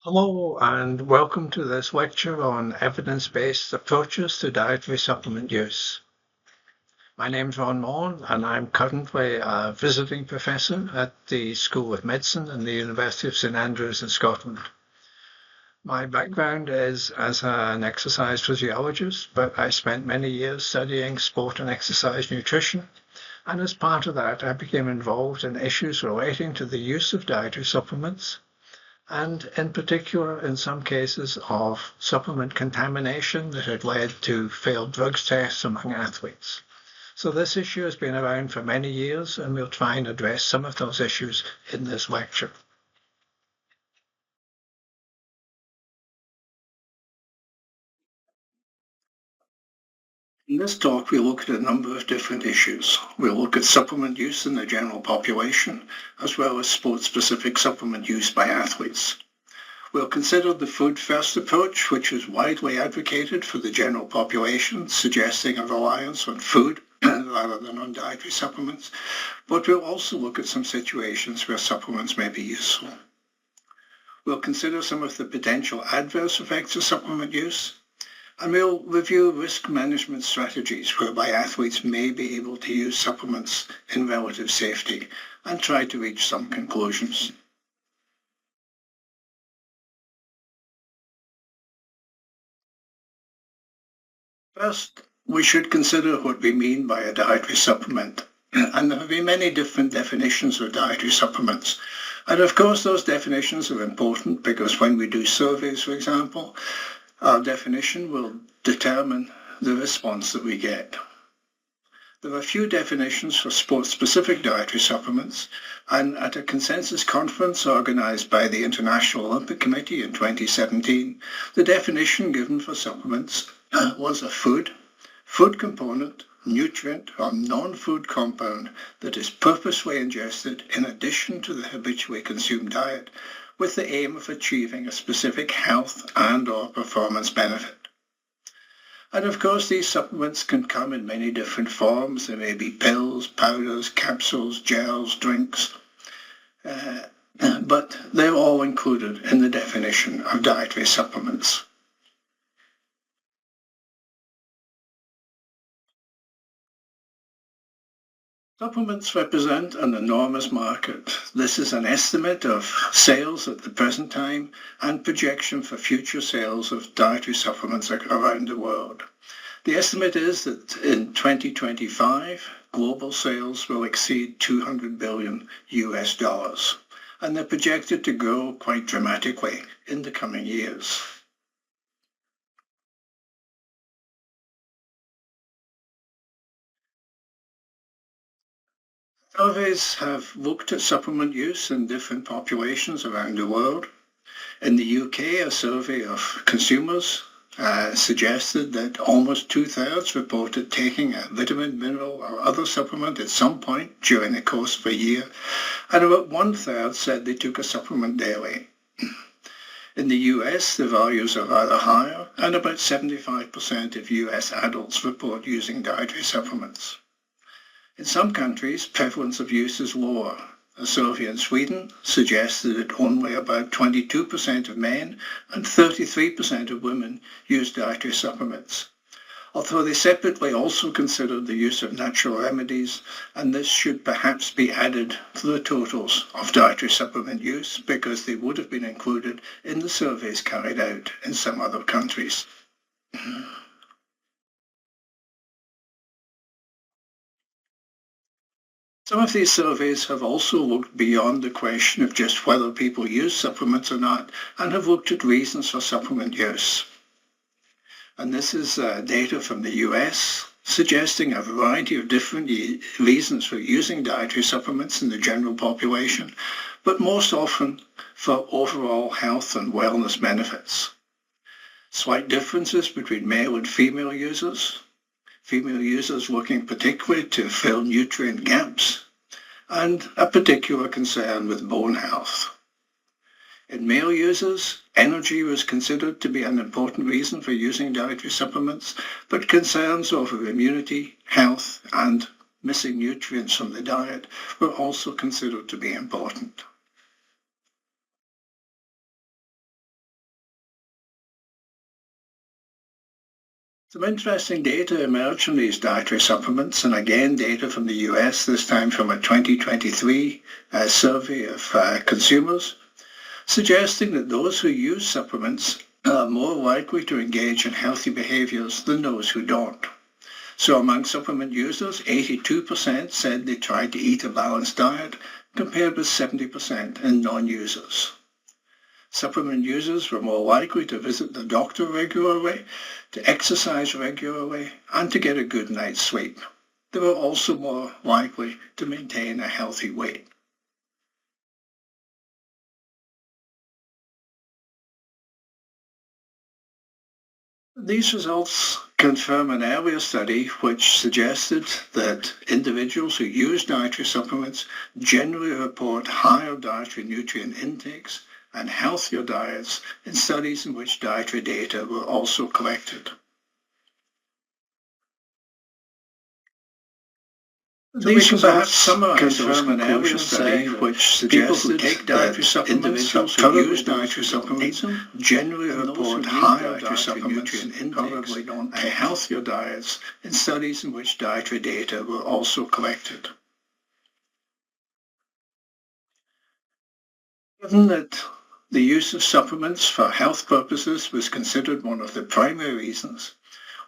Hello and welcome to this lecture on evidence-based approaches to dietary supplement use. My name is Ron Mullen and I'm currently a visiting professor at the School of Medicine in the University of St Andrews in Scotland. My background is as an exercise physiologist, but I spent many years studying sport and exercise nutrition. And as part of that, I became involved in issues relating to the use of dietary supplements, and in particular in some cases of supplement contamination that had led to failed drugs tests among athletes. So this issue has been around for many years, and we'll try and address some of those issues in this lecture. In this talk, we'll look at a number of different issues. We'll look at supplement use in the general population, as well as sport-specific supplement use by athletes. We'll consider the food-first approach, which is widely advocated for the general population, suggesting a reliance on food rather than on dietary supplements. But we'll also look at some situations where supplements may be useful. We'll consider some of the potential adverse effects of supplement use, and we'll review risk management strategies whereby athletes may be able to use supplements in relative safety and try to reach some conclusions. First, we should consider what we mean by a dietary supplement. And there have been many different definitions of dietary supplements. And of course, those definitions are important because when we do surveys, for example, our definition will determine the response that we get. There are a few definitions for sport-specific dietary supplements, and at a consensus conference organized by the International Olympic Committee in 2017, the definition given for supplements was a food component, nutrient, or non-food compound that is purposely ingested in addition to the habitually consumed diet with the aim of achieving a specific health and/or performance benefit. And of course, these supplements can come in many different forms. There may be pills, powders, capsules, gels, drinks, but they're all included in the definition of dietary supplements. Supplements represent an enormous market. This is an estimate of sales at the present time and projection for future sales of dietary supplements around the world. The estimate is that in 2025, global sales will exceed $200 billion US, and they're projected to grow quite dramatically in the coming years. Surveys have looked at supplement use in different populations around the world. In the UK, a survey of consumers suggested that almost 2/3 reported taking a vitamin, mineral, or other supplement at some point during the course of a year, and about 1/3 said they took a supplement daily. In the US, the values are rather higher, and about 75% of US adults report using dietary supplements. In some countries, prevalence of use is lower. A survey in Sweden suggested that only about 22% of men and 33% of women use dietary supplements, although they separately also considered the use of natural remedies, and this should perhaps be added to the totals of dietary supplement use because they would have been included in the surveys carried out in some other countries. Some of these surveys have also looked beyond the question of just whether people use supplements or not, and have looked at reasons for supplement use. And this is data from the US, suggesting a variety of different reasons for using dietary supplements in the general population, but most often for overall health and wellness benefits. Slight differences between male and female users looking particularly to fill nutrient gaps, and a particular concern with bone health. In male users, energy was considered to be an important reason for using dietary supplements, but concerns over immunity, health, and missing nutrients from the diet were also considered to be important. Some interesting data emerged from these dietary supplements, and again data from the US, this time from a 2023 survey of consumers, suggesting that those who use supplements are more likely to engage in healthy behaviors than those who don't. So among supplement users, 82% said they tried to eat a balanced diet, compared with 70% in non-users. Supplement users were more likely to visit the doctor regularly, to exercise regularly, and to get a good night's sleep. They were also more likely to maintain a healthy weight. These results confirm an earlier study which suggested that individuals who use dietary supplements generally report higher dietary nutrient intakes and healthier diets in studies in which dietary data were also collected. These results summarize an earlier study which suggested take dietary supplements who use dietary supplements generally report higher dietary nutrient intakes and healthier diets in studies in which dietary data were also collected. Given that the use of supplements for health purposes was considered one of the primary reasons,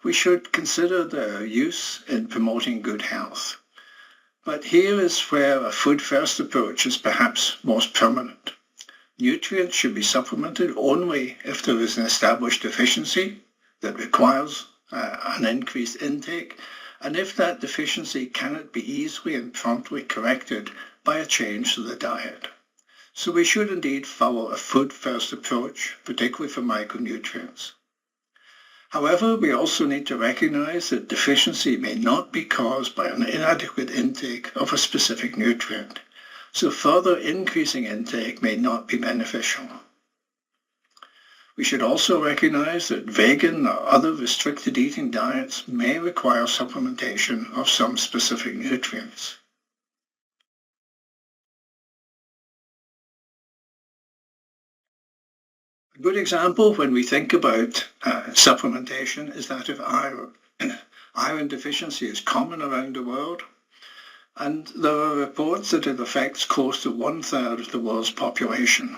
we should consider their use in promoting good health. But here is where a food-first approach is perhaps most permanent. Nutrients should be supplemented only if there is an established deficiency that requires an increased intake, and if that deficiency cannot be easily and promptly corrected by a change to the diet. So we should indeed follow a food-first approach, particularly for micronutrients. However, we also need to recognize that deficiency may not be caused by an inadequate intake of a specific nutrient, so further increasing intake may not be beneficial. We should also recognize that vegan or other restricted eating diets may require supplementation of some specific nutrients. A good example when we think about supplementation is that of iron. Iron deficiency is common around the world, and there are reports that it affects close to 1/3 of the world's population.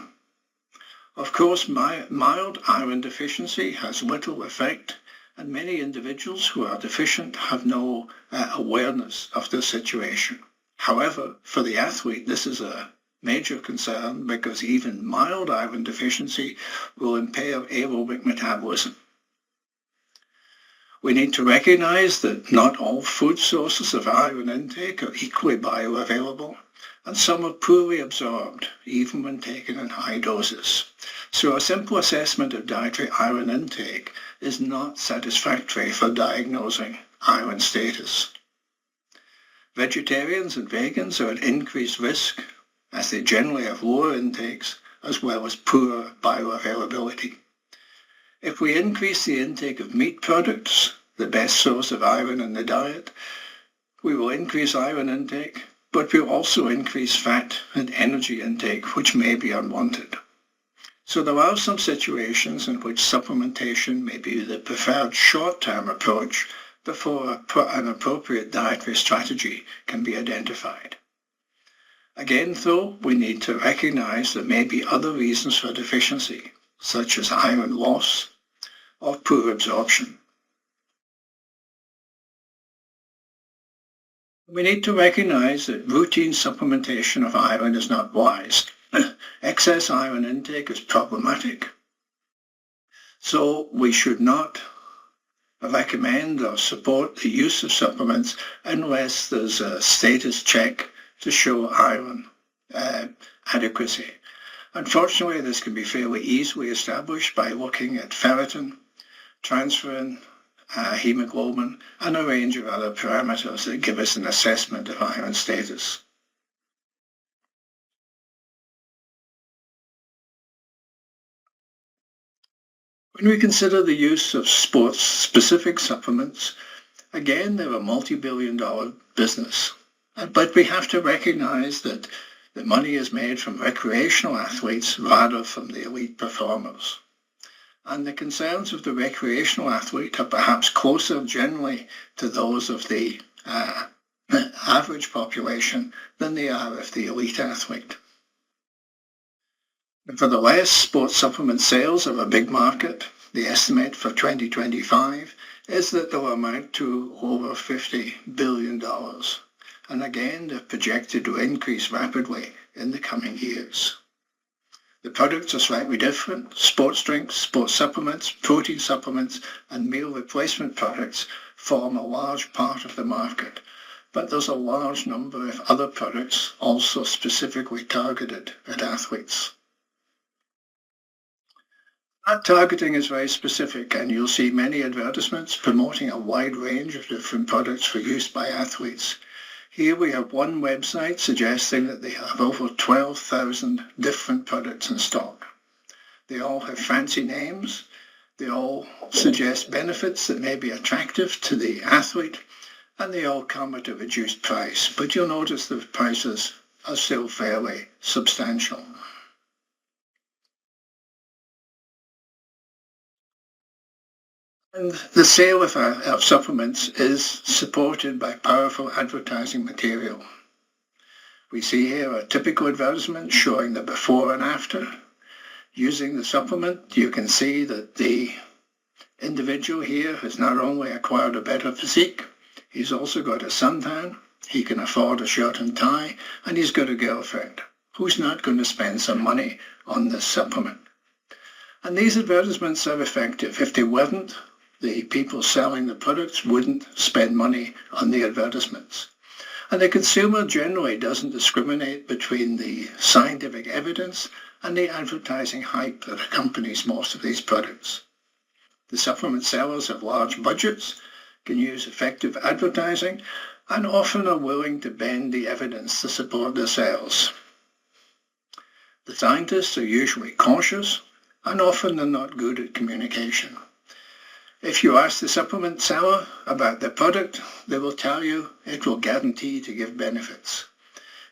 Of course, mild iron deficiency has little effect, and many individuals who are deficient have no awareness of their situation. However, for the athlete, this is a major concern because even mild iron deficiency will impair aerobic metabolism. We need to recognize that not all food sources of iron intake are equally bioavailable, and some are poorly absorbed, even when taken in high doses. So a simple assessment of dietary iron intake is not satisfactory for diagnosing iron status. Vegetarians and vegans are at increased risk as they generally have lower intakes as well as poor bioavailability. If we increase the intake of meat products, the best source of iron in the diet, we will increase iron intake, but we'll also increase fat and energy intake, which may be unwanted. So there are some situations in which supplementation may be the preferred short-term approach before an appropriate dietary strategy can be identified. Again, though, we need to recognize there may be other reasons for deficiency, such as iron loss or poor absorption. We need to recognize that routine supplementation of iron is not wise. Excess iron intake is problematic. So we should not recommend or support the use of supplements unless there's a status check to show iron adequacy. Unfortunately, this can be fairly easily established by looking at ferritin, transferrin, hemoglobin, and a range of other parameters that give us an assessment of iron status. When we consider the use of sports-specific supplements, again, they're a multi-billion-dollar business. But we have to recognize that the money is made from recreational athletes rather from the elite performers. And the concerns of the recreational athlete are perhaps closer generally to those of the average population than they are of the elite athlete. Nevertheless, sports supplement sales are a big market. The estimate for 2025 is that they'll amount to over $50 billion. And again, they're projected to increase rapidly in the coming years. The products are slightly different. Sports drinks, sports supplements, protein supplements, and meal replacement products form a large part of the market. But there's a large number of other products also specifically targeted at athletes. That targeting is very specific, and you'll see many advertisements promoting a wide range of different products for use by athletes. Here we have one website suggesting that they have over 12,000 different products in stock. They all have fancy names. They all suggest benefits that may be attractive to the athlete, and they all come at a reduced price. But you'll notice the prices are still fairly substantial. And the sale of supplements is supported by powerful advertising material. We see here a typical advertisement showing the before and after. Using the supplement, you can see that the individual here has not only acquired a better physique, he's also got a suntan, he can afford a shirt and tie, and he's got a girlfriend. Who's not going to spend some money on this supplement? And these advertisements are effective. If they weren't, the people selling the products wouldn't spend money on the advertisements. And the consumer generally doesn't discriminate between the scientific evidence and the advertising hype that accompanies most of these products. The supplement sellers have large budgets, can use effective advertising, and often are willing to bend the evidence to support their sales. The scientists are usually cautious, and often they're not good at communication. If you ask the supplement seller about their product, they will tell you it will guarantee to give benefits.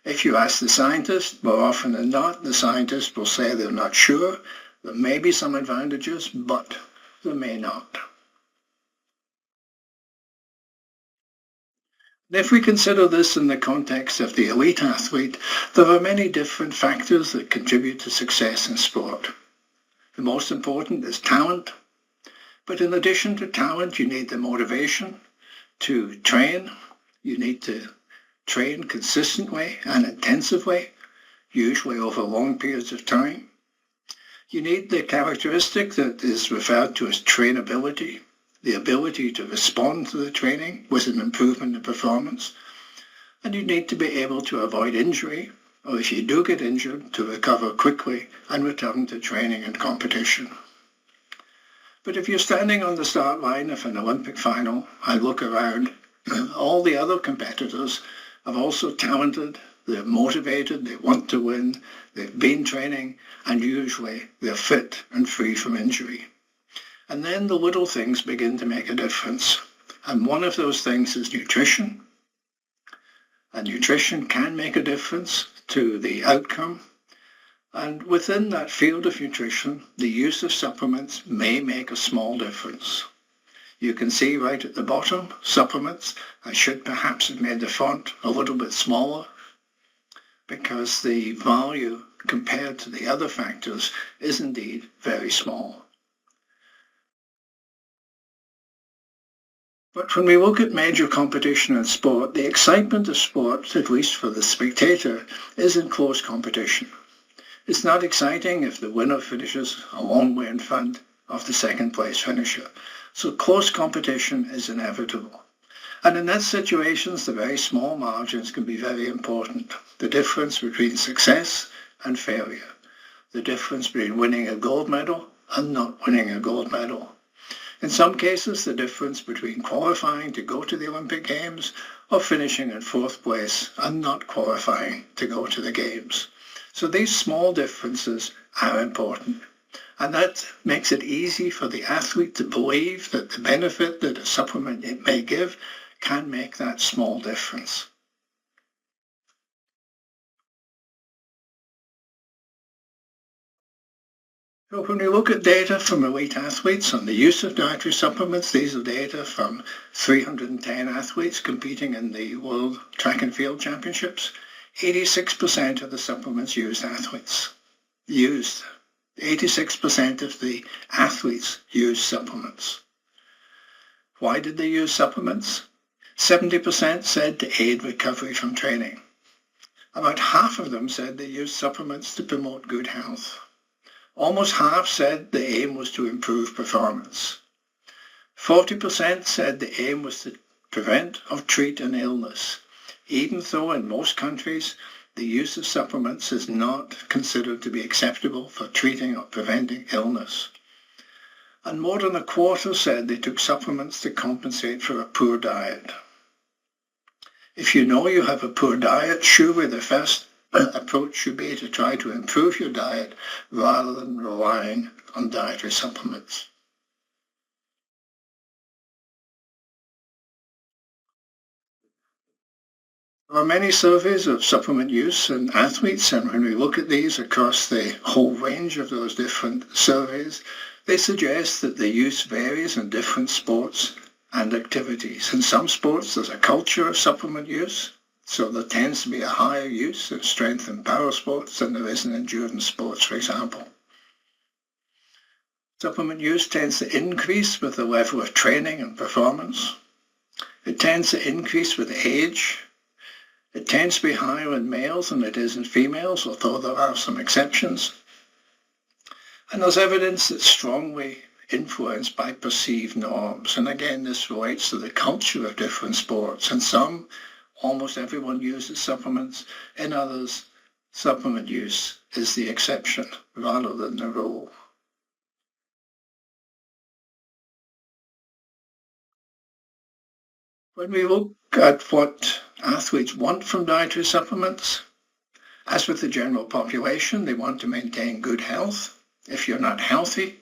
If you ask the scientist, more often than not, the scientist will say they're not sure. There may be some advantages, but there may not. If we consider this in the context of the elite athlete, there are many different factors that contribute to success in sport. The most important is talent. But in addition to talent, you need the motivation to train. You need to train consistently and intensively, usually over long periods of time. You need the characteristic that is referred to as trainability, the ability to respond to the training with an improvement in performance. And you need to be able to avoid injury, or if you do get injured, to recover quickly and return to training and competition. But if you're standing on the start line of an Olympic final and look around, all the other competitors are also talented, they're motivated, they want to win, they've been training, and usually they're fit and free from injury. And then the little things begin to make a difference. And one of those things is nutrition. And nutrition can make a difference to the outcome. And within that field of nutrition, the use of supplements may make a small difference. You can see right at the bottom, supplements. I should perhaps have made the font a little bit smaller because the value compared to the other factors is indeed very small. But when we look at major competition in sport, the excitement of sport, at least for the spectator, is in close competition. It's not exciting if the winner finishes a long way in front of the second place finisher. So close competition is inevitable. And in that situations, the very small margins can be very important. The difference between success and failure. The difference between winning a gold medal and not winning a gold medal. In some cases, the difference between qualifying to go to the Olympic Games or finishing in fourth place and not qualifying to go to the Games. So these small differences are important. And that makes it easy for the athlete to believe that the benefit that a supplement may give can make that small difference. So when we look at data from elite athletes on the use of dietary supplements, these are data from 310 athletes competing in the World Track and Field Championships. 86% of the supplements used 86% of the athletes used supplements. Why did they use supplements? 70% said to aid recovery from training. About half of them said they used supplements to promote good health. Almost half said the aim was to improve performance. 40% said the aim was to prevent or treat an illness, even though in most countries the use of supplements is not considered to be acceptable for treating or preventing illness. And more than a quarter said they took supplements to compensate for a poor diet. If you know you have a poor diet, surely the first approach should be to try to improve your diet rather than relying on dietary supplements. There are many surveys of supplement use in athletes, and when we look at these across the whole range of those different surveys, they suggest that the use varies in different sports and activities. In some sports, there's a culture of supplement use, so there tends to be a higher use of strength and power sports than there is in endurance sports, for example. Supplement use tends to increase with the level of training and performance. It tends to increase with age. It tends to be higher in males than it is in females, although there are some exceptions. And there's evidence that's strongly influenced by perceived norms. And again, this relates to the culture of different sports. In some, almost everyone uses supplements. In others, supplement use is the exception rather than the rule. When we look at what athletes want from dietary supplements, as with the general population, they want to maintain good health. If you're not healthy,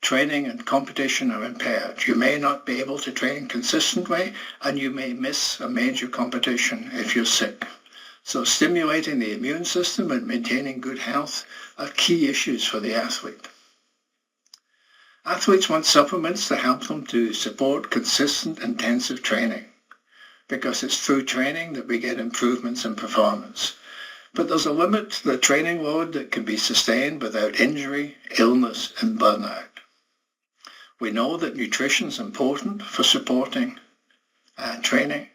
training and competition are impaired. You may not be able to train consistently, and you may miss a major competition if you're sick. So stimulating the immune system and maintaining good health are key issues for the athlete. Athletes want supplements to help them to support consistent, intensive training, because it's through training that we get improvements in performance. But there's a limit to the training load that can be sustained without injury, illness, and burnout. We know that nutrition is important for supporting training,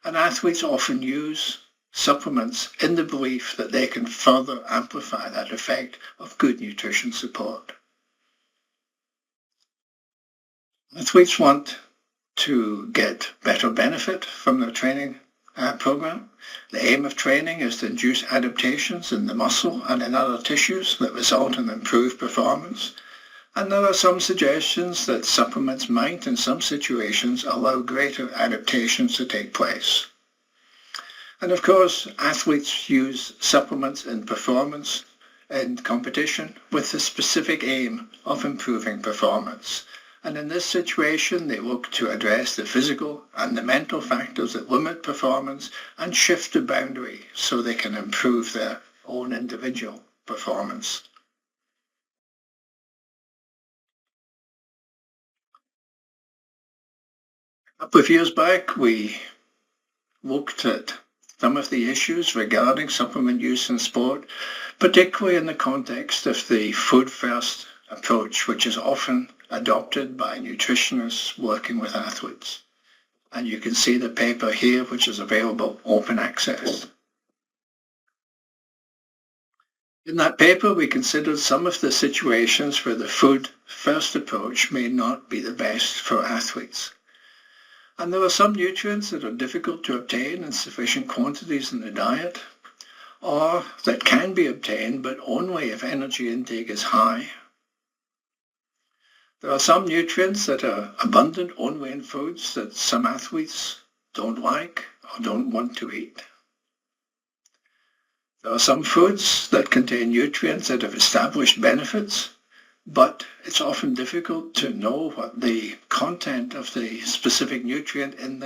and athletes often use supplements in the belief that they can further amplify that effect of good nutrition support. Athletes want to get better benefit from their training program. The aim of training is to induce adaptations in the muscle and in other tissues that result in improved performance. And there are some suggestions that supplements might, in some situations, allow greater adaptations to take place. And of course, athletes use supplements in performance and competition with the specific aim of improving performance. And in this situation, they look to address the physical and the mental factors that limit performance and shift the boundary so they can improve their own individual performance. A couple of years back, we looked at some of the issues regarding supplement use in sport, particularly in the context of the food-first approach, which is often adopted by nutritionists working with athletes. And you can see the paper here, which is available open access. In that paper, we considered some of the situations where the food-first approach may not be the best for athletes. And there are some nutrients that are difficult to obtain in sufficient quantities in the diet, or that can be obtained, but only if energy intake is high. There are some nutrients that are abundant only in foods that some athletes don't like or don't want to eat. There are some foods that contain nutrients that have established benefits, but it's often difficult to know what the content of the specific nutrient in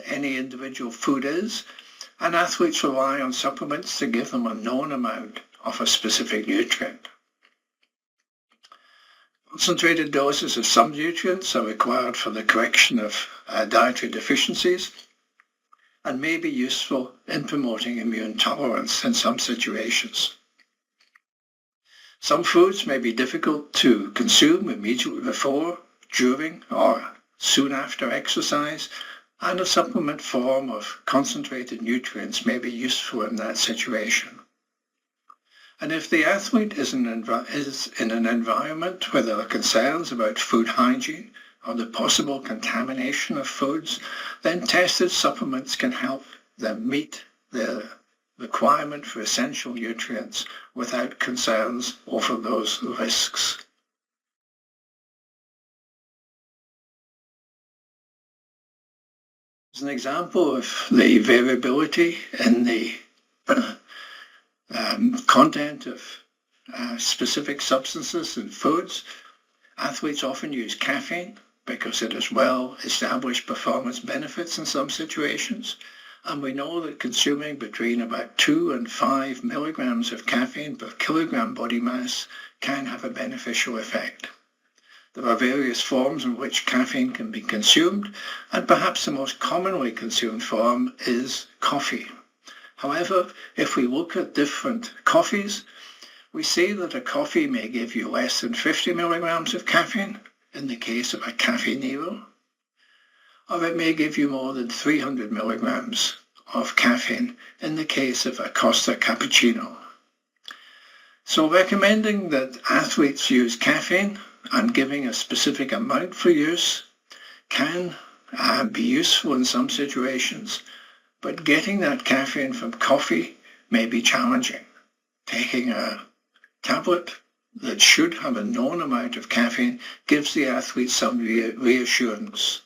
any individual food is, and athletes rely on supplements to give them a known amount of a specific nutrient. Concentrated doses of some nutrients are required for the correction of dietary deficiencies and may be useful in promoting immune tolerance in some situations. Some foods may be difficult to consume immediately before, during, or soon after exercise, and a supplement form of concentrated nutrients may be useful in that situation. And if the athlete is in an environment where there are concerns about food hygiene or the possible contamination of foods, then tested supplements can help them meet their requirement for essential nutrients without concerns over those risks. As an example of the variability in the content of specific substances in foods, athletes often use caffeine because it has well-established performance benefits in some situations. And we know that consuming between about 2 and 5 milligrams of caffeine per kilogram body mass can have a beneficial effect. There are various forms in which caffeine can be consumed, and perhaps the most commonly consumed form is coffee. However, if we look at different coffees, we see that a coffee may give you less than 50 milligrams of caffeine in the case of a Caffè Nero, or it may give you more than 300 milligrams of caffeine in the case of a Costa Cappuccino. So recommending that athletes use caffeine and giving a specific amount for use can be useful in some situations, but getting that caffeine from coffee may be challenging. Taking a tablet that should have a known amount of caffeine gives the athlete some reassurance.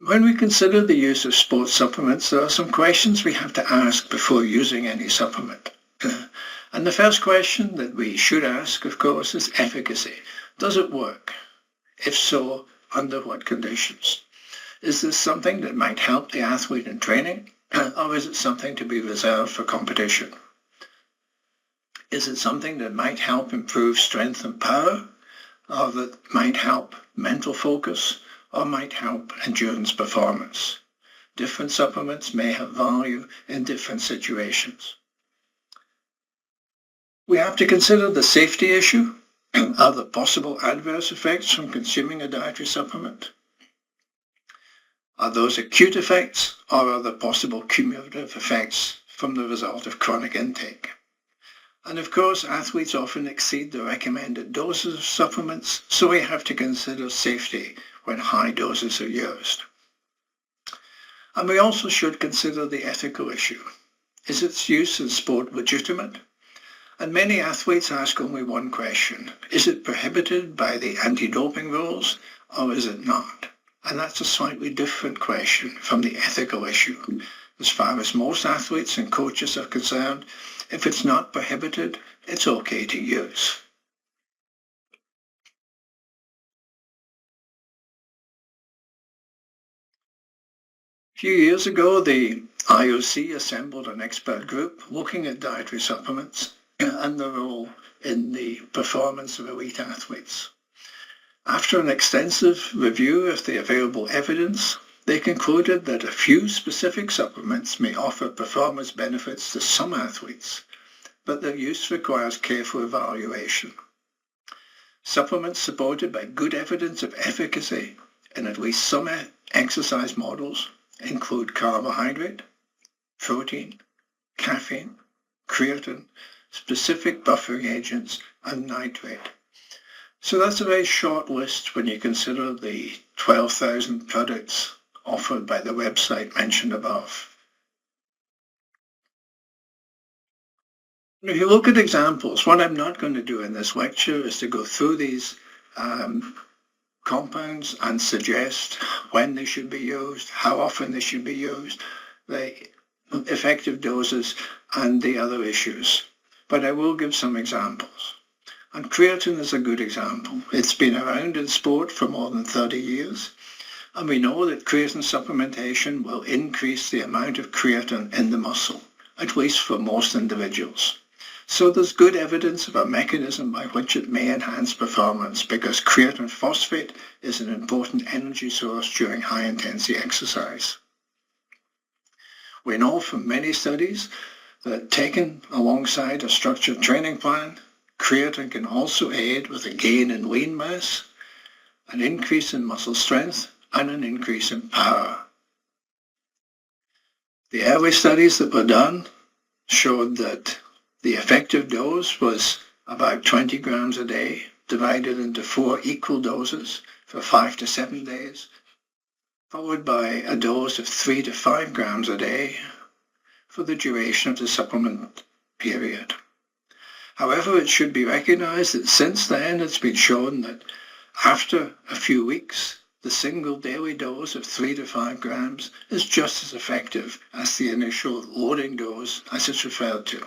When we consider the use of sports supplements, there are some questions we have to ask before using any supplement. And the first question that we should ask, of course, is efficacy. Does it work? If so, under what conditions? Is this something that might help the athlete in training, or is it something to be reserved for competition? Is it something that might help improve strength and power, or that might help mental focus, or might help endurance performance? Different supplements may have value in different situations. We have to consider the safety issue. Are there possible adverse effects from consuming a dietary supplement? Are those acute effects, or are there possible cumulative effects from the result of chronic intake? And of course, athletes often exceed the recommended doses of supplements, so we have to consider safety when high doses are used. And we also should consider the ethical issue. Is its use in sport legitimate? And many athletes ask only one question: is it prohibited by the anti-doping rules, or is it not? And that's a slightly different question from the ethical issue. As far as most athletes and coaches are concerned, if it's not prohibited, it's okay to use. A few years ago, the IOC assembled an expert group looking at dietary supplements and their role in the performance of elite athletes. After an extensive review of the available evidence, they concluded that a few specific supplements may offer performance benefits to some athletes, but their use requires careful evaluation. Supplements supported by good evidence of efficacy in at least some exercise models include carbohydrate, protein, caffeine, creatine, specific buffering agents, and nitrate. So that's a very short list when you consider the 12,000 products offered by the website mentioned above. If you look at examples, what I'm not going to do in this lecture is to go through these compounds and suggest when they should be used, how often they should be used, the effective doses, and the other issues. But I will give some examples. And creatine is a good example. It's been around in sport for more than 30 years, and we know that creatine supplementation will increase the amount of creatine in the muscle, at least for most individuals. So there's good evidence of a mechanism by which it may enhance performance because creatine phosphate is an important energy source during high-intensity exercise. We know from many studies that taken alongside a structured training plan, creatine can also aid with a gain in lean mass, an increase in muscle strength, and an increase in power. The early studies that were done showed that the effective dose was about 20 grams a day, divided into 4 equal doses for 5 to 7 days, followed by a dose of 3 to 5 grams a day for the duration of the supplement period. However, it should be recognized that since then it's been shown that after a few weeks, the single daily dose of 3 to 5 grams is just as effective as the initial loading dose as it's referred to.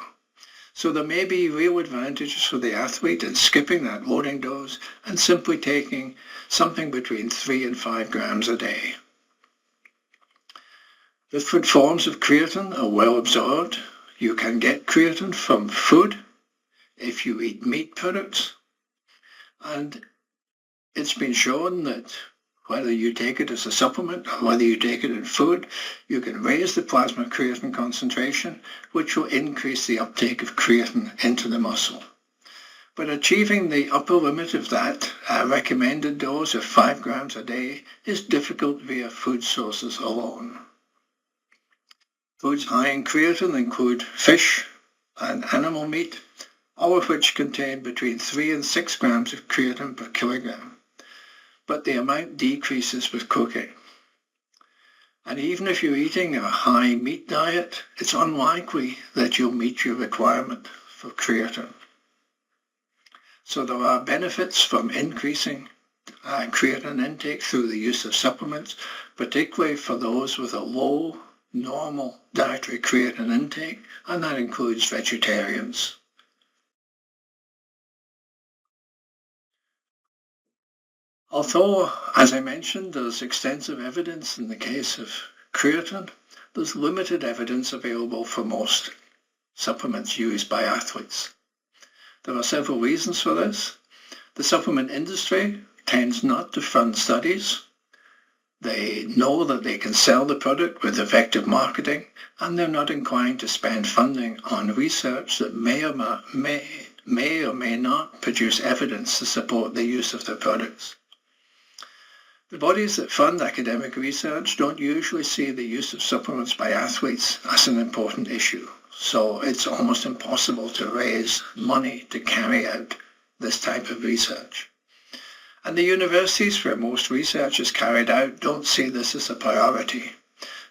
So there may be real advantages for the athlete in skipping that loading dose and simply taking something between 3 and 5 grams a day. Different forms of creatine are well absorbed. You can get creatine from food if you eat meat products, and it's been shown that whether you take it as a supplement or whether you take it in food, you can raise the plasma creatine concentration, which will increase the uptake of creatine into the muscle. But achieving the upper limit of that recommended dose of 5 grams a day is difficult via food sources alone. Foods high in creatine include fish and animal meat, all of which contain between 3 and 6 grams of creatine per kilogram. But the amount decreases with cooking. And even if you're eating a high meat diet, it's unlikely that you'll meet your requirement for creatine. So there are benefits from increasing creatine intake through the use of supplements, particularly for those with a low normal dietary creatine intake, and that includes vegetarians. Although, as I mentioned, there's extensive evidence in the case of creatine, there's limited evidence available for most supplements used by athletes. There are several reasons for this. The supplement industry tends not to fund studies. They know that they can sell the product with effective marketing, and they're not inclined to spend funding on research that may or may not produce evidence to support the use of their products. The bodies that fund academic research don't usually see the use of supplements by athletes as an important issue, so it's almost impossible to raise money to carry out this type of research. And the universities where most research is carried out don't see this as a priority.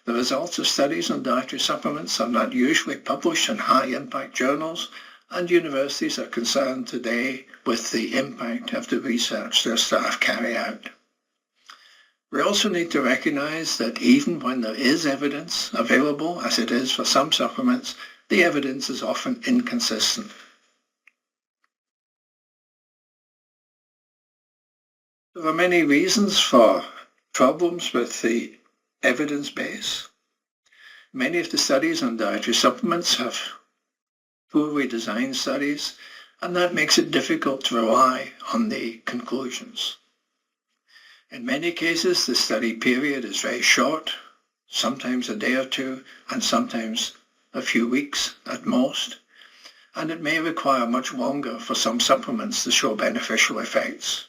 The results of studies on dietary supplements are not usually published in high-impact journals, and universities are concerned today with the impact of the research their staff carry out. We also need to recognize that even when there is evidence available, as it is for some supplements, the evidence is often inconsistent. There are many reasons for problems with the evidence base. Many of the studies on dietary supplements have poorly designed studies, and that makes it difficult to rely on the conclusions. In many cases, the study period is very short, sometimes a day or two, and sometimes a few weeks at most, and it may require much longer for some supplements to show beneficial effects.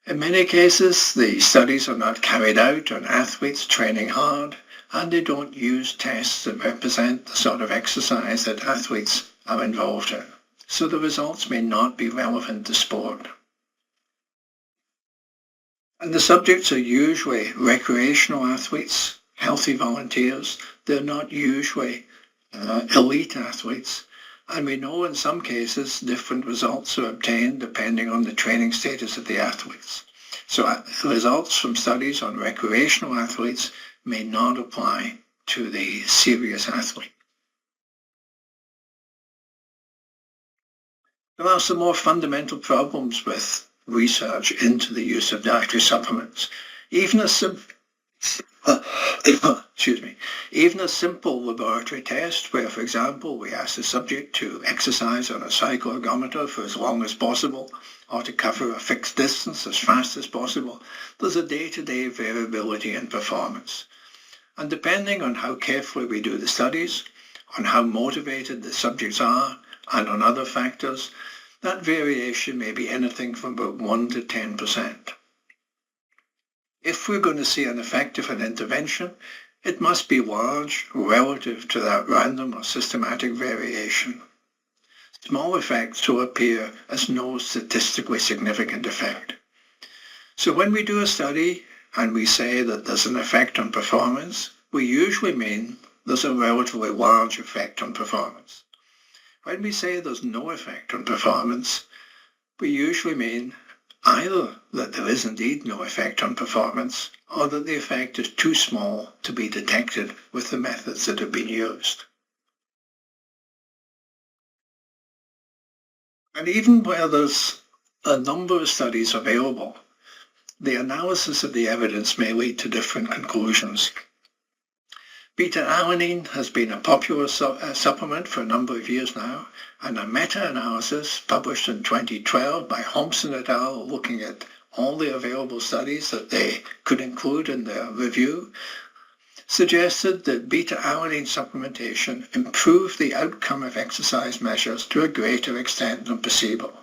In many cases, the studies are not carried out on athletes training hard, and they don't use tests that represent the sort of exercise that athletes are involved in, so the results may not be relevant to sport. And the subjects are usually recreational athletes, healthy volunteers. They're not usually elite athletes. And we know in some cases different results are obtained depending on the training status of the athletes. So results from studies on recreational athletes may not apply to the serious athlete. There are some more fundamental problems with research into the use of dietary supplements. Even a Even a simple laboratory test where, for example, we ask the subject to exercise on a cycloergometer for as long as possible or to cover a fixed distance as fast as possible, there's a day-to-day variability in performance. And depending on how carefully we do the studies, on how motivated the subjects are, and on other factors, that variation may be anything from about 1 to 10%. If we're going to see an effect of an intervention, it must be large relative to that random or systematic variation. Small effects will appear as no statistically significant effect. So when we do a study and we say that there's an effect on performance, we usually mean there's a relatively large effect on performance. When we say there's no effect on performance, we usually mean either that there is indeed no effect on performance or that the effect is too small to be detected with the methods that have been used. And even where there's a number of studies available, the analysis of the evidence may lead to different conclusions. Beta-alanine has been a popular supplement for a number of years now, and a meta-analysis published in 2012 by Thompson et al. Looking at all the available studies that they could include in their review, suggested that beta-alanine supplementation improved the outcome of exercise measures to a greater extent than placebo.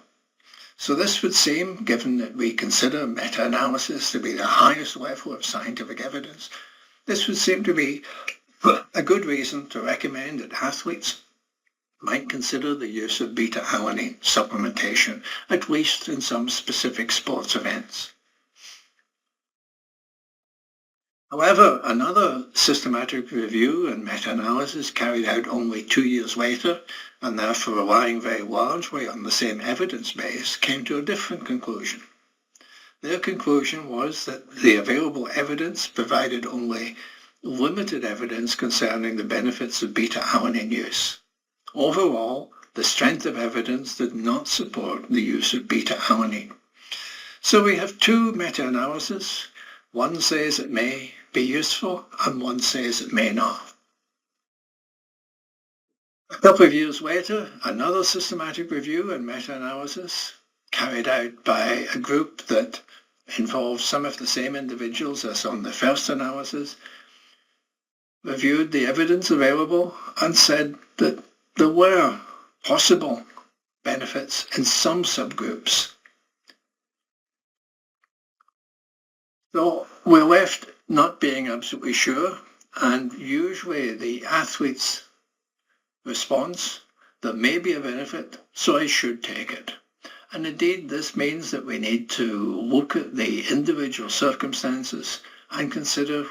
So this would seem, given that we consider meta-analysis to be the highest level of scientific evidence, this would seem to be a good reason to recommend that athletes might consider the use of beta-alanine supplementation, at least in some specific sports events. However, another systematic review and meta-analysis carried out only 2 years later, and therefore relying very largely on the same evidence base, came to a different conclusion. Their conclusion was that the available evidence provided only limited evidence concerning the benefits of beta-alanine use. Overall, the strength of evidence did not support the use of beta-alanine. So we have two meta-analyses. One says it may be useful, and one says it may not. A couple of years later, another systematic review and meta-analysis carried out by a group that involved some of the same individuals as on the first analysis, reviewed the evidence available and said that there were possible benefits in some subgroups. So we're left not being absolutely sure, and usually the athlete's response, there may be a benefit, so I should take it. And indeed, this means that we need to look at the individual circumstances and consider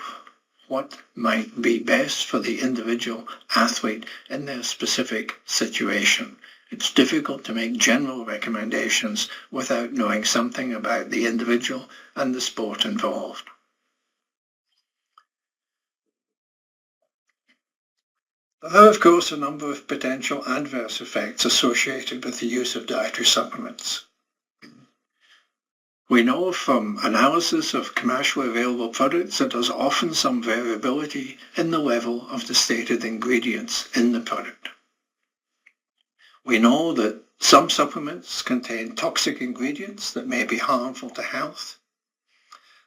what might be best for the individual athlete in their specific situation. It's difficult to make general recommendations without knowing something about the individual and the sport involved. There are, of course, a number of potential adverse effects associated with the use of dietary supplements. We know from analysis of commercially available products that there's often some variability in the level of the stated ingredients in the product. We know that some supplements contain toxic ingredients that may be harmful to health.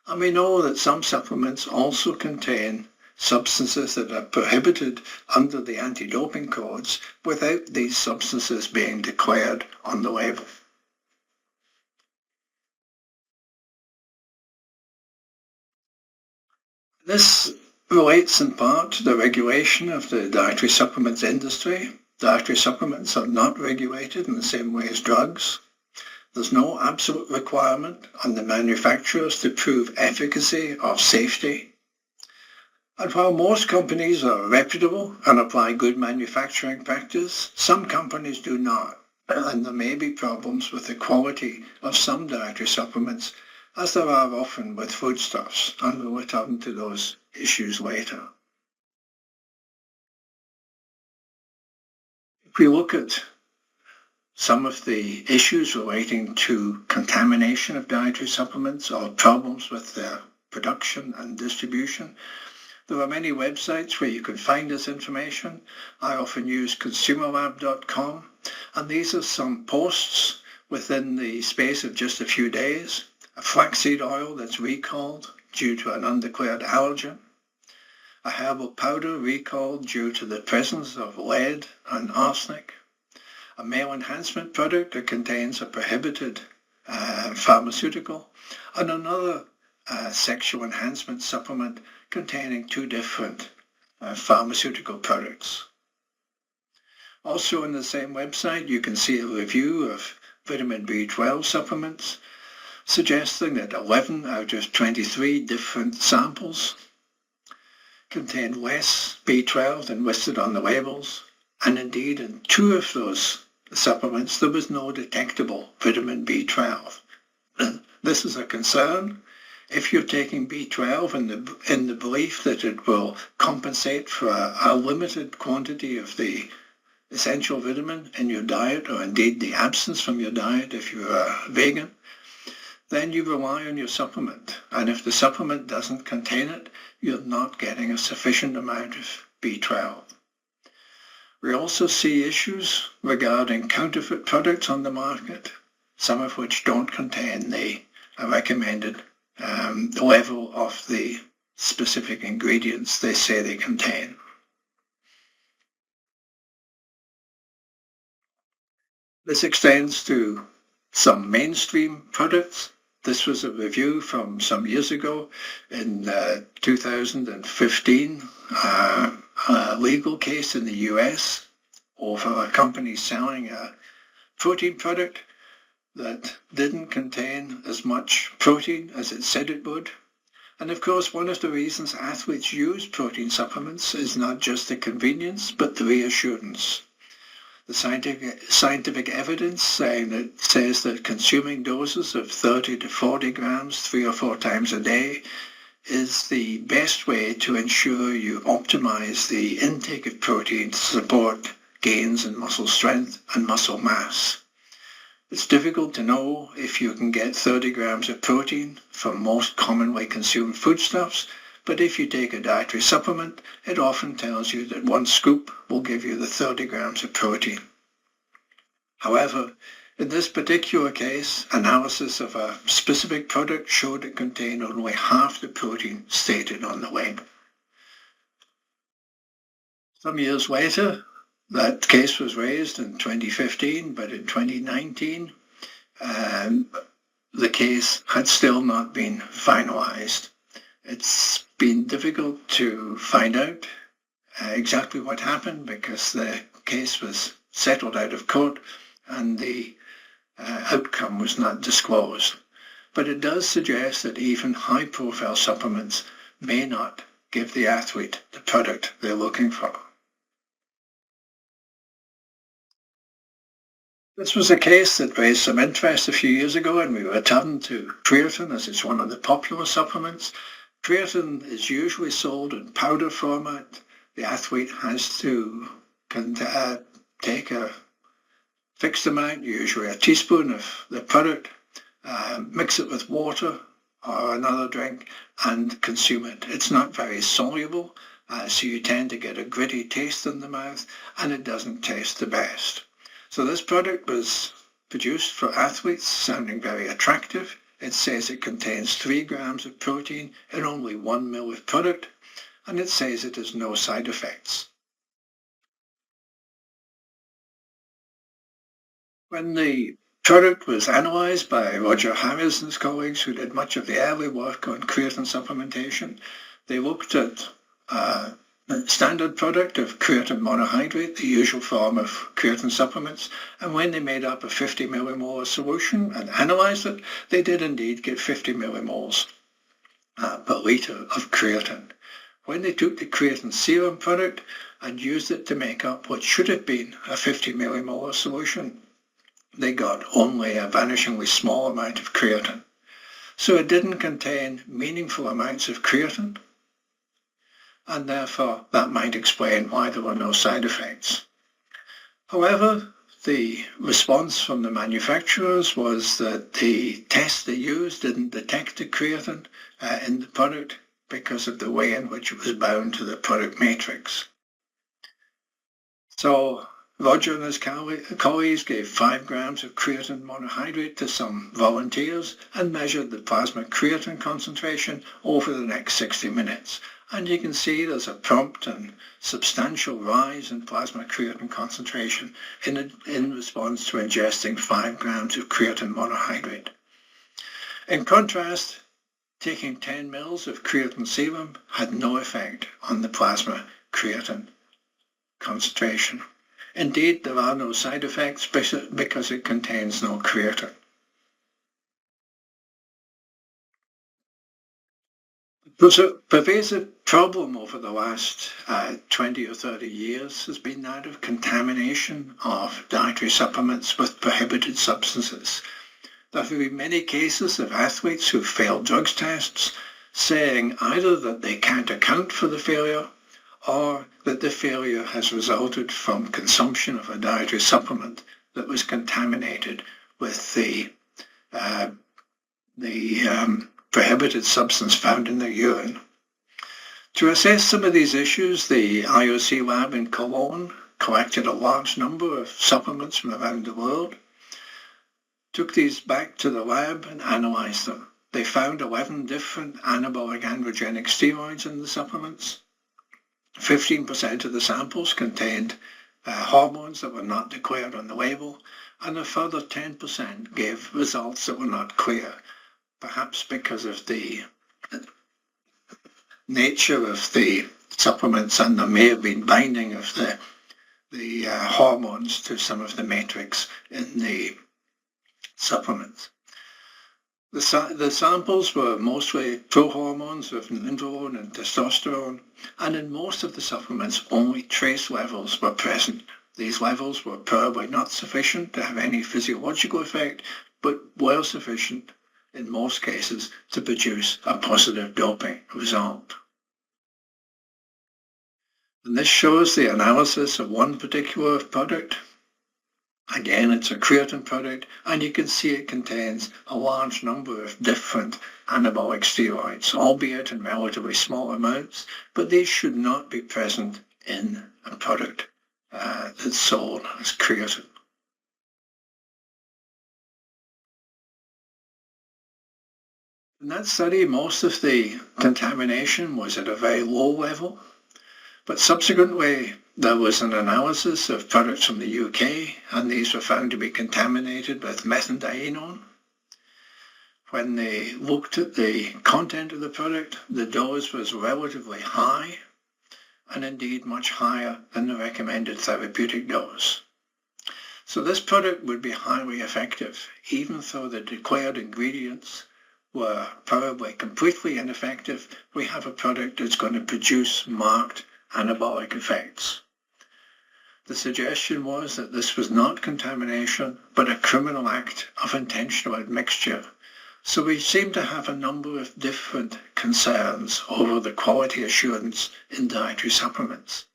And we know that some supplements also contain substances that are prohibited under the anti-doping codes without these substances being declared on the label. This relates in part to the regulation of the dietary supplements industry. Dietary supplements are not regulated in the same way as drugs. There's no absolute requirement on the manufacturers to prove efficacy or safety. And while most companies are reputable and apply good manufacturing practice, some companies do not. And there may be problems with the quality of some dietary supplements, as there are often with foodstuffs, and we'll return to those issues later. If we look at some of the issues relating to contamination of dietary supplements or problems with their production and distribution, There are many websites where you can find this information. I often use consumerlab.com, and these are some posts within the space of just a few days. A flaxseed oil that's recalled due to an undeclared allergen. A herbal powder recalled due to the presence of lead and arsenic. A male enhancement product that contains a prohibited pharmaceutical, and another sexual enhancement supplement containing two different pharmaceutical products. Also on the same website, you can see a review of vitamin B12 supplements, suggesting that 11 out of 23 different samples contain less B12 than listed on the labels, and indeed in 2 of those supplements there was no detectable vitamin B12. This is a concern. If you're taking B12 in the belief that it will compensate for a limited quantity of the essential vitamin in your diet, or indeed the absence from your diet if you're a vegan, then you rely on your supplement. And if the supplement doesn't contain it, you're not getting a sufficient amount of B12. We also see issues regarding counterfeit products on the market, some of which don't contain the recommended level of the specific ingredients they say they contain. This extends to some mainstream products. This was a review from some years ago in 2015, a legal case in the US over a company selling a protein product that didn't contain as much protein as it said it would. And of course, one of the reasons athletes use protein supplements is not just the convenience, but the reassurance. The scientific evidence says that consuming doses of 30 to 40 grams 3 or 4 times a day is the best way to ensure you optimize the intake of protein to support gains in muscle strength and muscle mass. It's difficult to know if you can get 30 grams of protein from most commonly consumed foodstuffs, but if you take a dietary supplement, it often tells you that 1 scoop will give you the 30 grams of protein. However, in this particular case, analysis of a specific product showed it contained only half the protein stated on the label. Some years later, that case was raised in 2015, but in 2019, the case had still not been finalized. It's been difficult to find out exactly what happened because the case was settled out of court and the outcome was not disclosed. But it does suggest that even high-profile supplements may not give the athlete the product they're looking for. This was a case that raised some interest a few years ago, and we returned to creatine as it's one of the popular supplements. Creatine is usually sold in powder format. The athlete has to take a fixed amount, usually a teaspoon of the product, mix it with water or another drink, and consume it. It's not very soluble, so you tend to get a gritty taste in the mouth, and it doesn't taste the best. So this product was produced for athletes, sounding very attractive. It says it contains 3 grams of protein in only 1 ml of product, and it says it has no side effects. When the product was analyzed by Roger Harris and his colleagues, who did much of the early work on creatine supplementation, they looked at the standard product of creatine monohydrate, the usual form of creatine supplements, and when they made up a 50 millimolar solution and analyzed it, they did indeed get 50 millimoles per liter of creatine. When they took the creatine serum product and used it to make up what should have been a 50 millimolar solution, they got only a vanishingly small amount of creatine. So it didn't contain meaningful amounts of creatine, and therefore that might explain why there were no side effects. However, the response from the manufacturers was that the test they used didn't detect the creatine in the product, because of the way in which it was bound to the product matrix. So Roger and his colleagues gave 5 grams of creatine monohydrate to some volunteers and measured the plasma creatine concentration over the next 60 minutes. And you can see there's a prompt and substantial rise in plasma creatine concentration in response to ingesting 5 grams of creatine monohydrate. In contrast, taking 10 mils of creatine serum had no effect on the plasma creatine concentration. Indeed, there are no side effects because it contains no creatine. A pervasive problem over the last 20 or 30 years has been that of contamination of dietary supplements with prohibited substances. There have been many cases of athletes who failed drugs tests saying either that they can't account for the failure or that the failure has resulted from consumption of a dietary supplement that was contaminated with the prohibited substance found in their urine. To assess some of these issues, the IOC lab in Cologne collected a large number of supplements from around the world, took these back to the lab and analyzed them. They found 11 different anabolic androgenic steroids in the supplements. 15% of the samples contained hormones that were not declared on the label, and a further 10% gave results that were not clear, perhaps because of the nature of the supplements, and there may have been binding of the hormones to some of the matrix in the supplements. The samples were mostly prohormones of androgen and testosterone, and in most of the supplements only trace levels were present. These levels were probably not sufficient to have any physiological effect, but were sufficient in most cases to produce a positive doping result. And this shows the analysis of one particular product. Again, it's a creatine product, and you can see it contains a large number of different anabolic steroids, albeit in relatively small amounts, but these should not be present in a product that's sold as creatine. In that study, most of the contamination was at a very low level, but subsequently there was an analysis of products from the UK, and these were found to be contaminated with methendienone. When they looked at the content of the product, the dose was relatively high, and indeed much higher than the recommended therapeutic dose. So this product would be highly effective, even though the declared ingredients were probably completely ineffective. We have a product that's going to produce marked anabolic effects. The suggestion was that this was not contamination, but a criminal act of intentional admixture. So we seem to have a number of different concerns over the quality assurance in dietary supplements.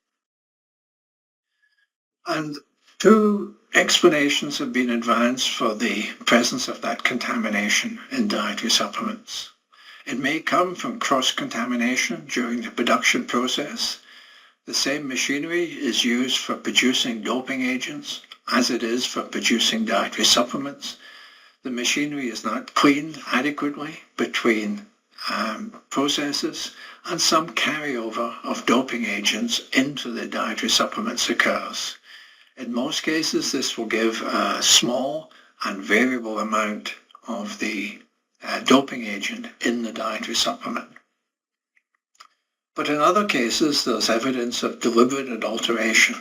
And 2 explanations have been advanced for the presence of that contamination in dietary supplements. It may come from cross-contamination during the production process. The same machinery is used for producing doping agents as it is for producing dietary supplements. The machinery is not cleaned adequately between processes, and some carryover of doping agents into the dietary supplements occurs. In most cases, this will give a small and variable amount of the doping agent in the dietary supplement. But in other cases, there's evidence of deliberate adulteration,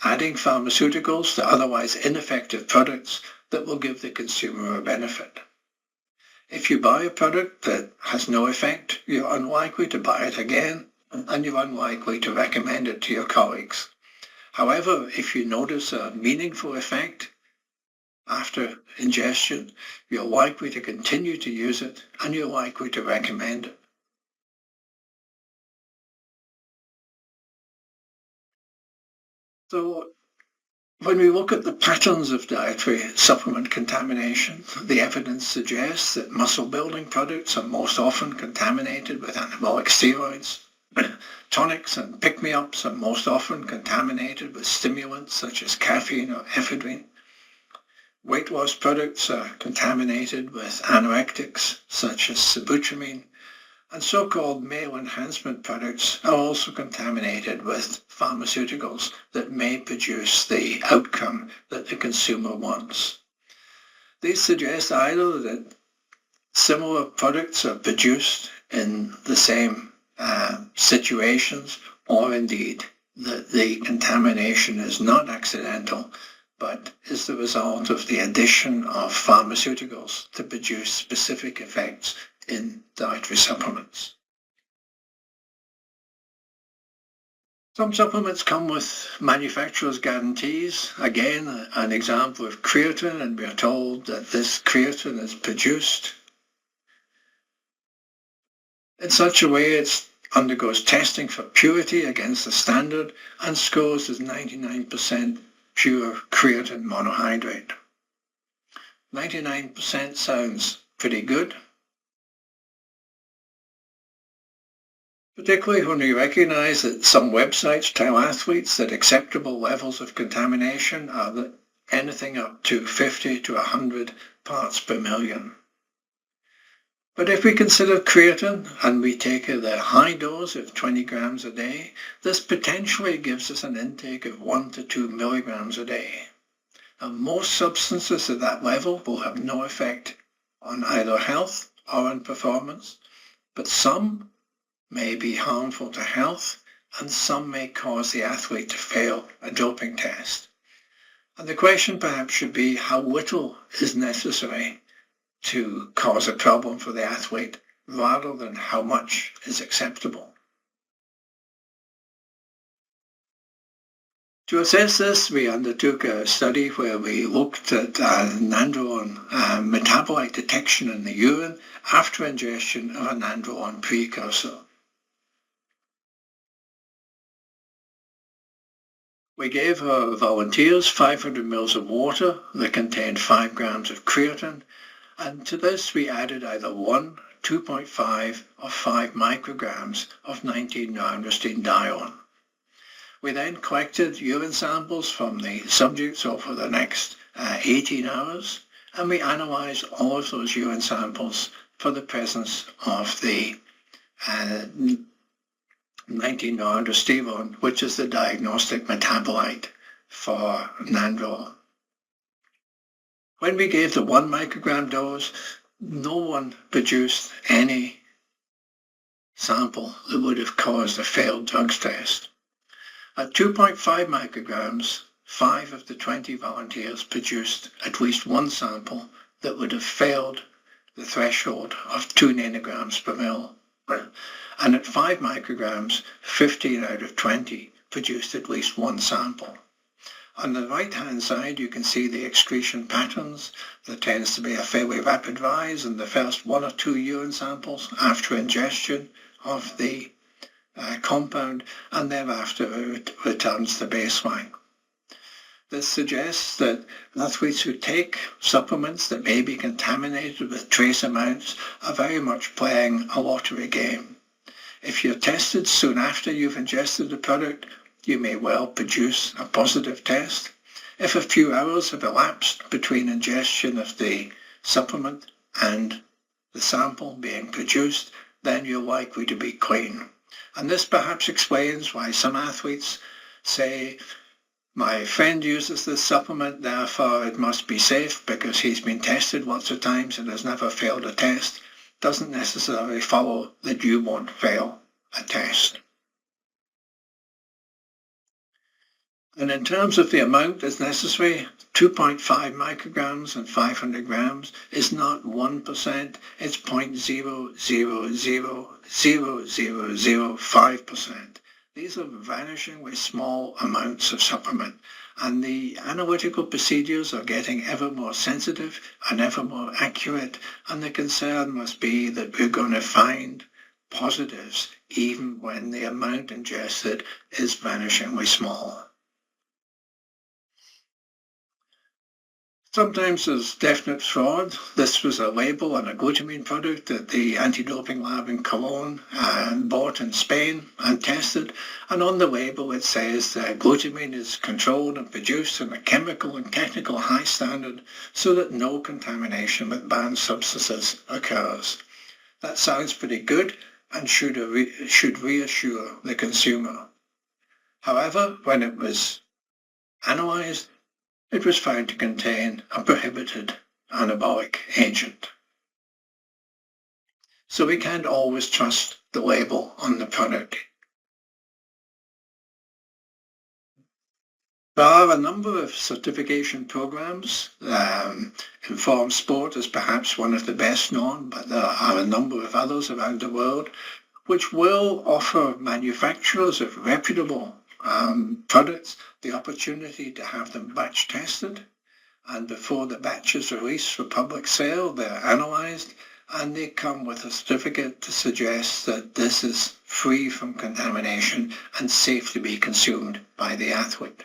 adding pharmaceuticals to otherwise ineffective products that will give the consumer a benefit. If you buy a product that has no effect, you're unlikely to buy it again, and you're unlikely to recommend it to your colleagues. However, if you notice a meaningful effect after ingestion, you're likely to continue to use it, and you're likely to recommend it. So When we look at the patterns of dietary supplement contamination, the evidence suggests that muscle building products are most often contaminated with anabolic steroids. Tonics and pick-me-ups are most often contaminated with stimulants such as caffeine or ephedrine. Weight loss products are contaminated with anorectics such as sibutramine, and so-called male enhancement products are also contaminated with pharmaceuticals that may produce the outcome that the consumer wants. These suggest either that similar products are produced in the same situations, or indeed that the contamination is not accidental, but is the result of the addition of pharmaceuticals to produce specific effects in dietary supplements. Some supplements come with manufacturer's guarantees. Again, an example of creatine, and we're told that this creatine is produced in such a way it undergoes testing for purity against the standard and scores as 99% pure creatine monohydrate. 99% sounds pretty good, particularly when we recognize that some websites tell athletes that acceptable levels of contamination are anything up to 50 to 100 parts per million. But if we consider creatine and we take the high dose of 20 grams a day, this potentially gives us an intake of 1 to 2 milligrams a day. And most substances at that level will have no effect on either health or on performance, but some may be harmful to health and some may cause the athlete to fail a doping test. And the question perhaps should be how little is necessary to cause a problem for the athlete rather than how much is acceptable. To assess this, we undertook a study where we looked at nandrolone metabolite detection in the urine after ingestion of a nandrolone precursor. We gave our volunteers 500 ml of water that contained 5 grams of creatine, and to this we added either 1, 2.5 or 5 micrograms of 19-niouracil. We then collected urine samples from the subjects over the next 18 hours, and we analyzed all of those urine samples for the presence of the 19-niouracil, which is the diagnostic metabolite for nandrolone. When we gave the 1 microgram dose, no one produced any sample that would have caused a failed drugs test. At 2.5 micrograms, 5 of the 20 volunteers produced at least one sample that would have failed the threshold of 2 nanograms per mil. And at 5 micrograms, 15 out of 20 produced at least one sample. On the right-hand side, you can see the excretion patterns. There tends to be a fairly rapid rise in the first 1 or 2 urine samples after ingestion of the compound, and thereafter it returns to baseline. This suggests that athletes who take supplements that may be contaminated with trace amounts are very much playing a lottery game. If you're tested soon after you've ingested the product, you may well produce a positive test. If a few hours have elapsed between ingestion of the supplement and the sample being produced, then you're likely to be clean. And this perhaps explains why some athletes say, my friend uses this supplement, therefore it must be safe because he's been tested lots of times and has never failed a test. Doesn't necessarily follow that you won't fail a test. And in terms of the amount that's necessary, 2.5 micrograms and 500 grams is not 1%, it's 0.0000005%. These are vanishingly small amounts of supplement, and the analytical procedures are getting ever more sensitive and ever more accurate, and the concern must be that we're going to find positives even when the amount ingested is vanishingly small. Sometimes there's definite fraud. This was a label on a glutamine product that the anti-doping lab in Cologne bought in Spain and tested. And on the label it says that glutamine is controlled and produced in a chemical and technical high standard so that no contamination with banned substances occurs. That sounds pretty good and should reassure the consumer. However, when it was analyzed, it was found to contain a prohibited anabolic agent. So we can't always trust the label on the product. There are a number of certification programs. Informed Sport is perhaps one of the best known, but there are a number of others around the world which will offer manufacturers of reputable products the opportunity to have them batch tested, and before the batch is released for public sale, they're analyzed and they come with a certificate to suggest that this is free from contamination and safe to be consumed by the athlete.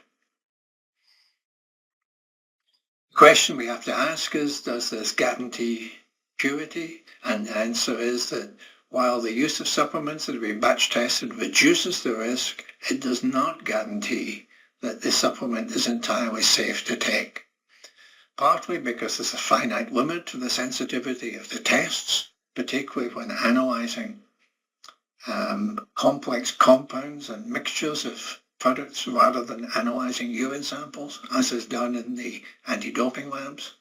The question we have to ask is, does this guarantee purity? And the answer is that while the use of supplements that have been batch tested reduces the risk, it does not guarantee that the supplement is entirely safe to take. Partly because there's a finite limit to the sensitivity of the tests, particularly when analyzing complex compounds and mixtures of products rather than analyzing urine samples, as is done in the anti-doping labs.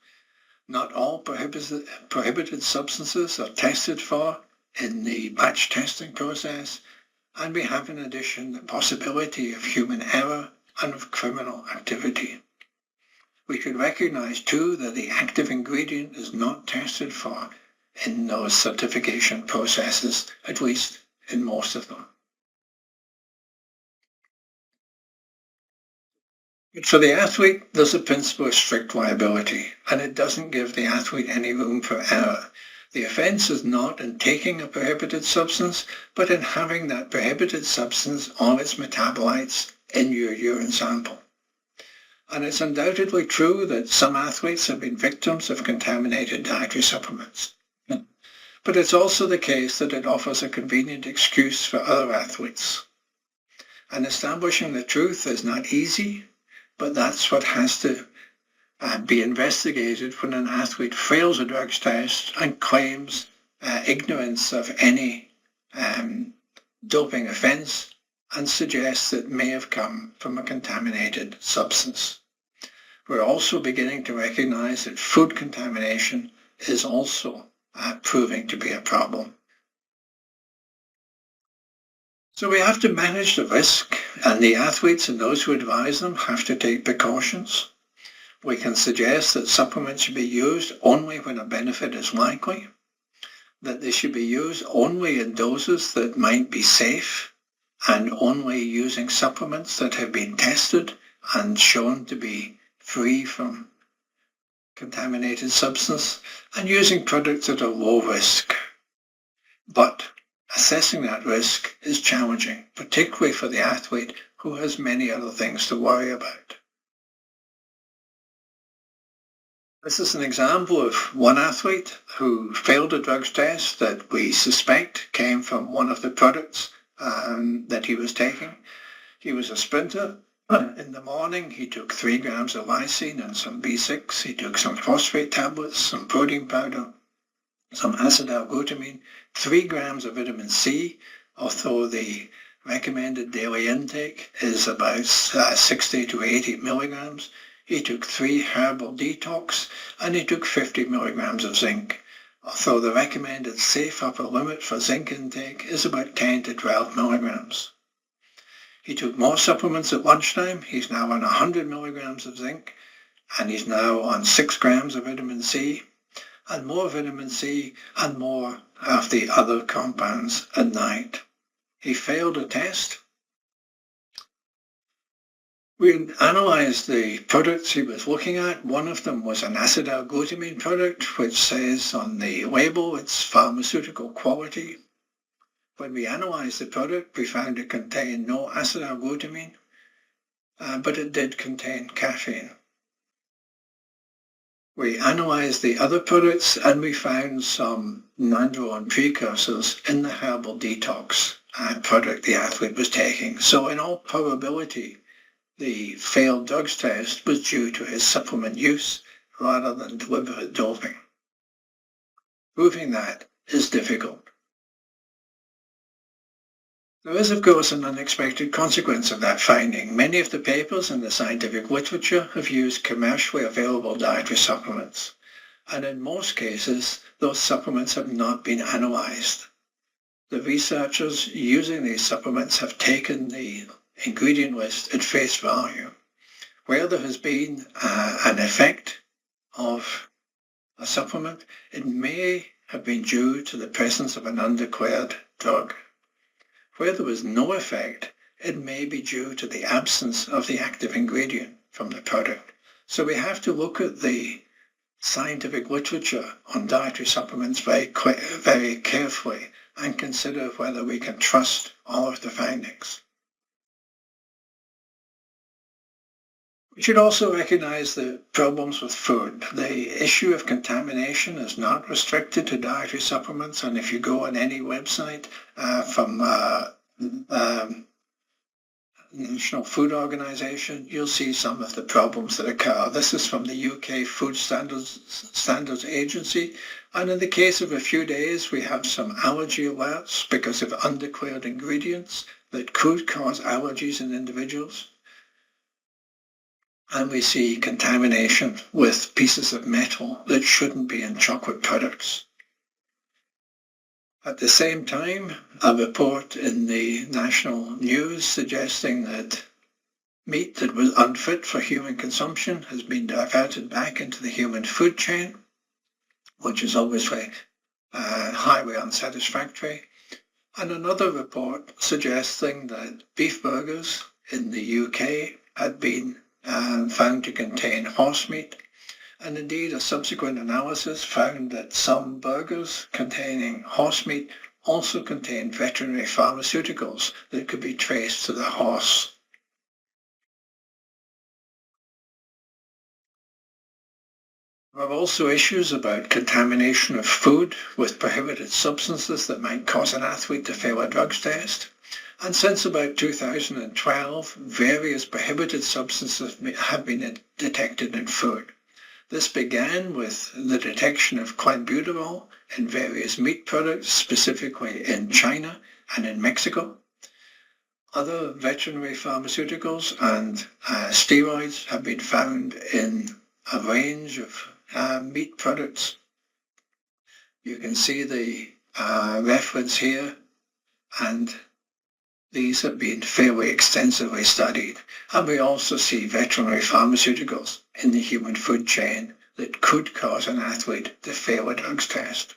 Not all prohibited substances are tested for in the batch testing process, and we have in addition the possibility of human error and of criminal activity. We should recognize too that the active ingredient is not tested for in those certification processes, at least in most of them. But for the athlete, there's a principle of strict liability, and it doesn't give the athlete any room for error. The offense is not in taking a prohibited substance, but in having that prohibited substance or its metabolites in your urine sample. And it's undoubtedly true that some athletes have been victims of contaminated dietary supplements. But it's also the case that it offers a convenient excuse for other athletes. And establishing the truth is not easy, but that's what has to be investigated when an athlete fails a drugs test and claims ignorance of any doping offense and suggests it may have come from a contaminated substance. We're also beginning to recognize that food contamination is also proving to be a problem. So we have to manage the risk, and the athletes and those who advise them have to take precautions. We can suggest that supplements should be used only when a benefit is likely, that they should be used only in doses that might be safe, and only using supplements that have been tested and shown to be free from contaminated substance, and using products that are low risk. But assessing that risk is challenging, particularly for the athlete who has many other things to worry about. This is an example of one athlete who failed a drugs test that we suspect came from one of the products that he was taking. He was a sprinter. In the morning, he took 3 grams of lysine and some B6. He took some phosphate tablets, some protein powder, some acetyl-glutamine, 3 grams of vitamin C, although the recommended daily intake is about 60 to 80 milligrams. He took 3 herbal detox, and he took 50 milligrams of zinc, although the recommended safe upper limit for zinc intake is about 10 to 12 milligrams. He took more supplements at lunchtime. He's now on 100 milligrams of zinc, and he's now on 6 grams of vitamin C, and more vitamin C and more of the other compounds at night. He failed a test. We analysed the products he was looking at. One of them was an acetyl-glutamine product, which says on the label it's pharmaceutical quality. When we analysed the product, we found it contained no acetyl-glutamine, but it did contain caffeine. We analysed the other products and we found some nandrolone precursors in the herbal detox product the athlete was taking. So in all probability, the failed drugs test was due to his supplement use rather than deliberate doping. Proving that is difficult. There is, of course, an unexpected consequence of that finding. Many of the papers in the scientific literature have used commercially available dietary supplements, and in most cases, those supplements have not been analysed. The researchers using these supplements have taken the ingredient list at face value. Where there has been an effect of a supplement, it may have been due to the presence of an undeclared drug. Where there was no effect, it may be due to the absence of the active ingredient from the product. So we have to look at the scientific literature on dietary supplements very carefully and consider whether we can trust all of the findings. We should also recognize the problems with food. The issue of contamination is not restricted to dietary supplements, and if you go on any website from National Food Organization, you'll see some of the problems that occur. This is from the UK Food Standards Agency, and in the case of a few days, we have some allergy alerts because of undeclared ingredients that could cause allergies in individuals. And we see contamination with pieces of metal that shouldn't be in chocolate products. At the same time, a report in the national news suggesting that meat that was unfit for human consumption has been diverted back into the human food chain, which is obviously highly unsatisfactory. And another report suggesting that beef burgers in the UK had been found to contain horse meat, and indeed a subsequent analysis found that some burgers containing horse meat also contained veterinary pharmaceuticals that could be traced to the horse. There are also issues about contamination of food with prohibited substances that might cause an athlete to fail a drugs test. And since about 2012, various prohibited substances have been detected in food. This began with the detection of clenbuterol in various meat products, specifically in China and in Mexico. Other veterinary pharmaceuticals and steroids have been found in a range of meat products. You can see the reference here, and these have been fairly extensively studied, and we also see veterinary pharmaceuticals in the human food chain that could cause an athlete to fail a drugs test.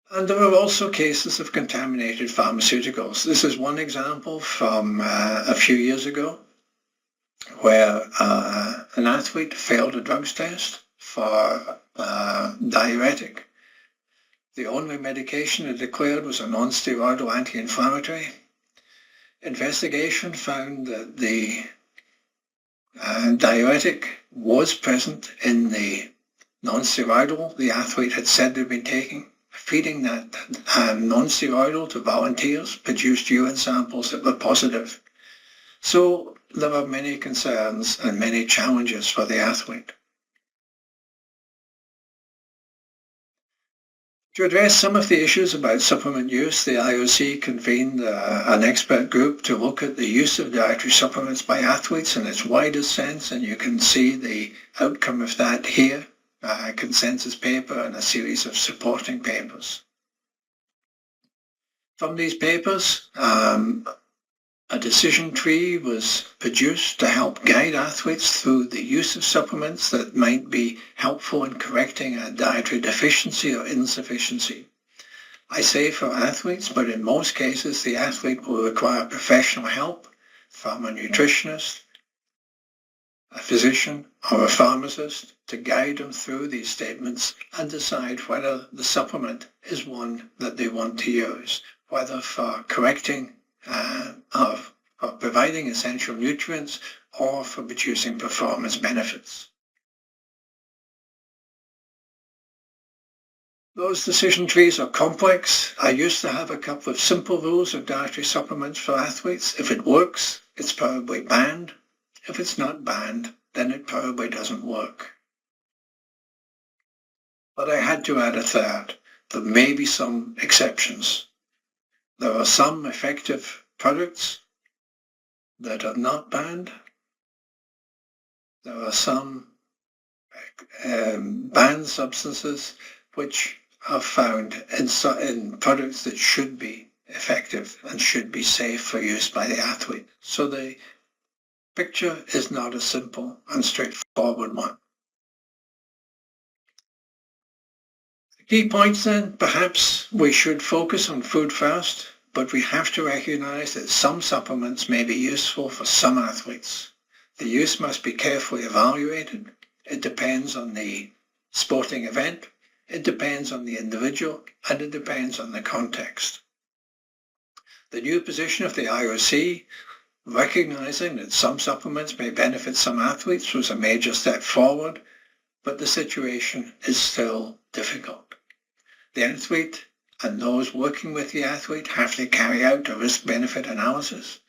And there are also cases of contaminated pharmaceuticals. This is one example from a few years ago, where an athlete failed a drugs test for diuretic. The only medication it declared was a non-steroidal anti-inflammatory. Investigation found that the diuretic was present in the non-steroidal the athlete had said they'd been taking. Feeding that non-steroidal to volunteers produced urine samples that were positive. So there are many concerns and many challenges for the athlete. To address some of the issues about supplement use, the IOC convened an expert group to look at the use of dietary supplements by athletes in its widest sense, and you can see the outcome of that here, a consensus paper and a series of supporting papers. From these papers, a decision tree was produced to help guide athletes through the use of supplements that might be helpful in correcting a dietary deficiency or insufficiency. I say for athletes, but in most cases, the athlete will require professional help from a nutritionist, a physician, or a pharmacist to guide them through these statements and decide whether the supplement is one that they want to use, whether for correcting for providing essential nutrients or for producing performance benefits. Those decision trees are complex. I used to have a couple of simple rules of dietary supplements for athletes. If it works, it's probably banned. If it's not banned, then it probably doesn't work. But I had to add a third. There may be some exceptions. There are some effective products that are not banned. There are some banned substances which are found in products that should be effective and should be safe for use by the athlete. So the picture is not a simple and straightforward one. The key points then, perhaps we should focus on food first, but we have to recognize that some supplements may be useful for some athletes. The use must be carefully evaluated. It depends on the sporting event, it depends on the individual, and it depends on the context. The new position of the IOC, recognizing that some supplements may benefit some athletes, was a major step forward, but the situation is still difficult. The athlete and those working with the athlete have to carry out a risk-benefit analysis.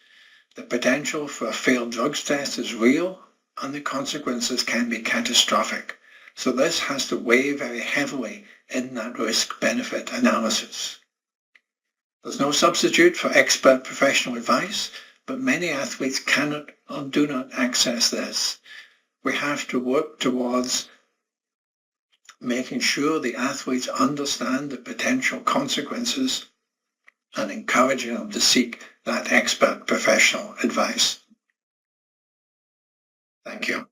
The potential for a failed drugs test is real, and the consequences can be catastrophic. So this has to weigh very heavily in that risk-benefit analysis. There's no substitute for expert professional advice, but many athletes cannot or do not access this. We have to work towards making sure the athletes understand the potential consequences and encouraging them to seek that expert professional advice. Thank you.